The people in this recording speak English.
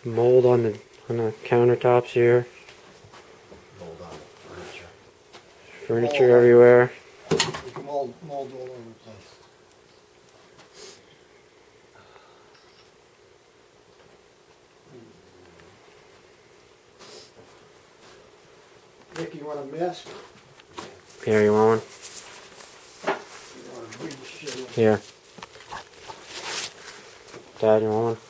Mold on the countertops here. Mold on the furniture. Furniture everywhere. You can mold all over the place. Nick, you want a mask? Here, you want one? You want to breathe shit in? Here. Dad, you want one?